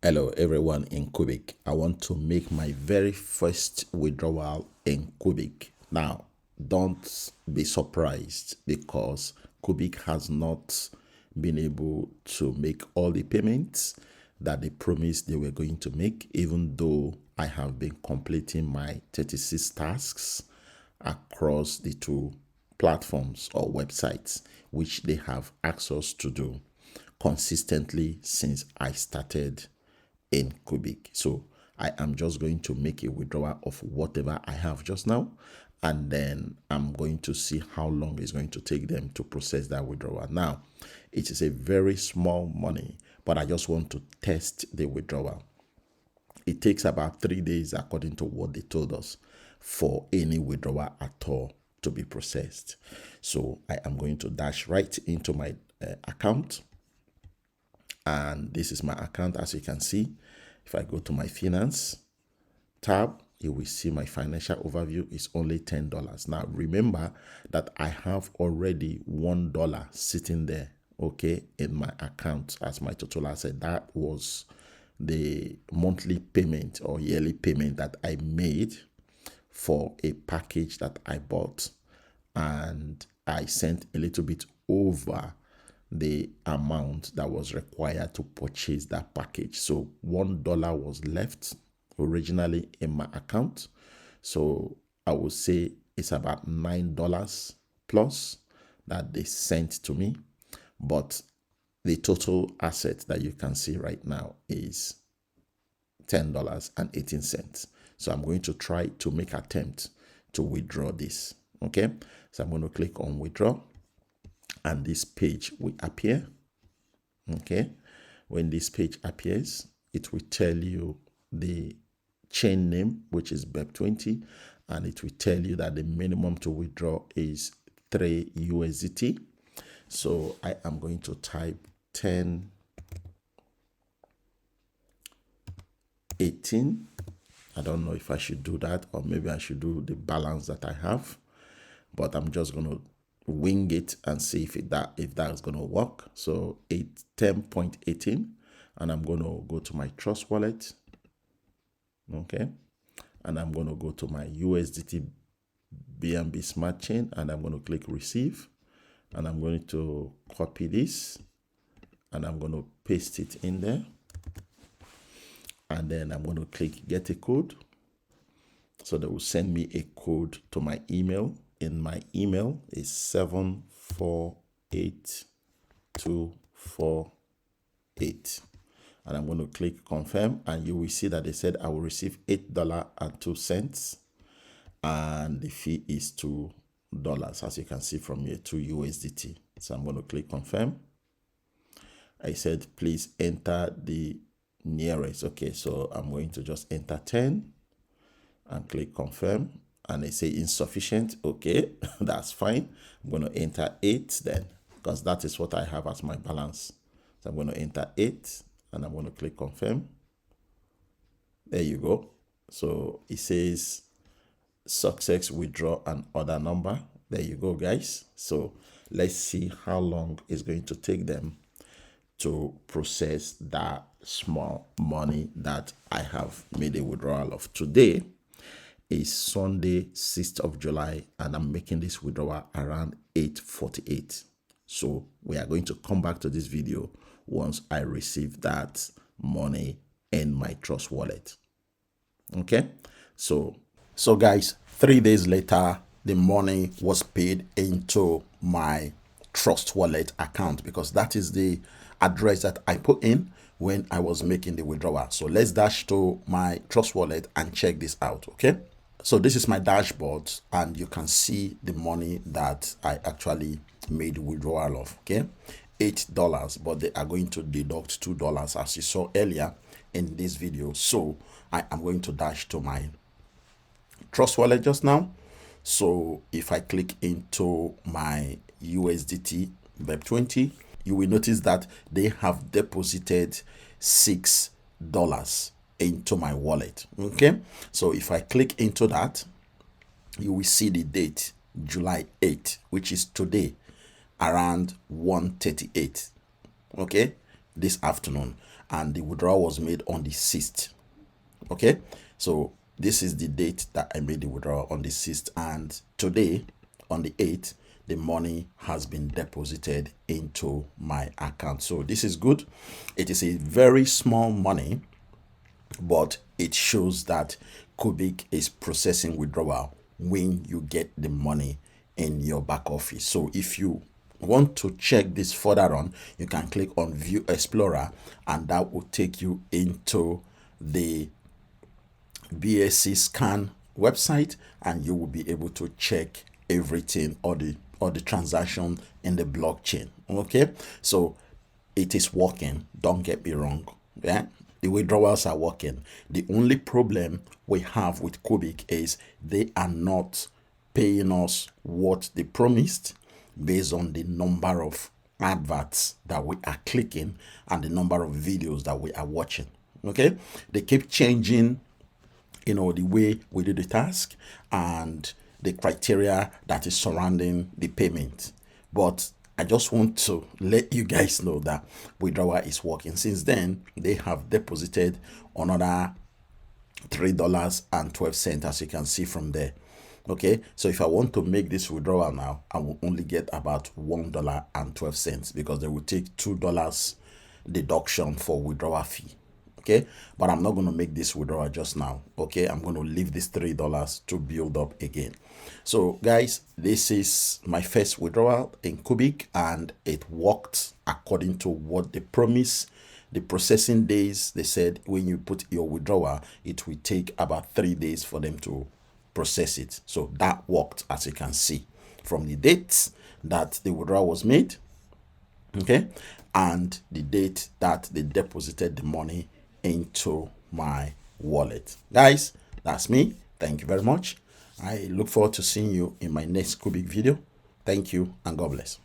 Hello everyone in CuBig. I want to make my very first withdrawal in CuBig. Now, don't be surprised because CuBig has not been able to make all the payments that they promised they were going to make, even though I have been completing my 36 tasks across the two platforms or websites which they have asked us to do consistently since I started in CuBig. So I am just going to make a withdrawal of whatever I have just now, and then I'm going to see how long it's going to take them to process that withdrawal. Now, it is a very small money, but I just want to test the withdrawal. It takes about 3 days, according to what they told us, for any withdrawal at all to be processed. So I am going to dash right into my account. And this is my account, as you can see. If I go to my finance tab, you will see my financial overview is only $10. Now, remember that I have already $1 sitting there, okay, in my account as my total asset. That was the monthly payment or yearly payment that I made for a package that I bought, and I sent a little bit over the amount that was required to purchase that package. So $1 was left originally in my account. So I would say it's about $9 plus that they sent to me. But the total asset that you can see right now is $10.18. So I'm going to try to make attempt to withdraw this. Okay, so I'm going to click on withdraw, and this page will appear. Okay, when this page appears, it will tell you the chain name, which is BEP20, and it will tell you that the minimum to withdraw is 3 USDT. So I am going to type 10.18. I don't know if I should do that, or maybe I should do the balance that I have, but I'm just going to wing it and see if that's going to work. So 10.18, and I'm going to go to my Trust Wallet. Okay, and I'm going to go to my USDT BNB Smart Chain, and I'm going to click receive, and I'm going to copy this, and I'm going to paste it in there, and then I'm going to click get a code. So they will send me a code to my email. In my email is 748248. And I'm going to click confirm, and you will see that they said I will receive $8.02, and the fee is $2, as you can see from here, 2 USDT. So I'm going to click confirm. I said please enter the nearest. Okay, so I'm going to just enter 10 and click confirm, and they say insufficient. Okay, that's fine. I'm going to enter 8 then, because that is what I have as my balance. So I'm going to enter 8, and I'm going to click confirm. There you go. So it says success withdraw and other number. There you go, guys. So let's see how long it's going to take them to process that small money that I have made a withdrawal of. Today is Sunday, 6th of July, and I'm making this withdrawal around 8:48. So we are going to come back to this video once I receive that money in my Trust Wallet. Okay, so guys, 3 days later, the money was paid into my Trust Wallet account, because that is the address that I put in when I was making the withdrawal. So let's dash to my Trust Wallet and check this out. Okay, so this is my dashboard, and you can see the money that I actually made withdrawal of. Okay, $8, but they are going to deduct $2, as you saw earlier in this video. So I am going to dash to my Trust Wallet just now. So if I click into my USDT BEP20, you will notice that they have deposited $6 into my wallet. Okay, so if I click into that, you will see the date July 8th, which is today, around 1:38. Okay, this afternoon, and the withdrawal was made on the 6th. Okay, so this is the date that I made the withdrawal, on the 6th, and today on the 8th the money has been deposited into my account. So this is good. It is a very small money, but it shows that CuBig is processing withdrawal when you get the money in your back office. So if you want to check this further on, you can click on View Explorer, and that will take you into the BSC scan website, and you will be able to check everything, or the transaction in the blockchain. Okay, so it is working, don't get me wrong. Yeah, the withdrawals are working. The only problem we have with CuBig is they are not paying us what they promised based on the number of adverts that we are clicking and the number of videos that we are watching. Okay, they keep changing, the way we do the task and the criteria that is surrounding the payment. But I just want to let you guys know that withdrawal is working. Since then, they have deposited another $3.12, as you can see from there. Okay, so if I want to make this withdrawal now, I will only get about $1.12, because they will take $2 deduction for withdrawal fee. Okay, but I'm not going to make this withdrawal just now. Okay, I'm going to leave this $3 to build up again. So guys, this is my first withdrawal in CuBig, and it worked according to what they promised. The processing days, they said when you put your withdrawal, it will take about 3 days for them to process it. So that worked, as you can see from the dates that the withdrawal was made, okay, and the date that they deposited the money into my wallet. Guys, that's me. Thank you very much. I look forward to seeing you in my next CuBig video. Thank you, and God bless.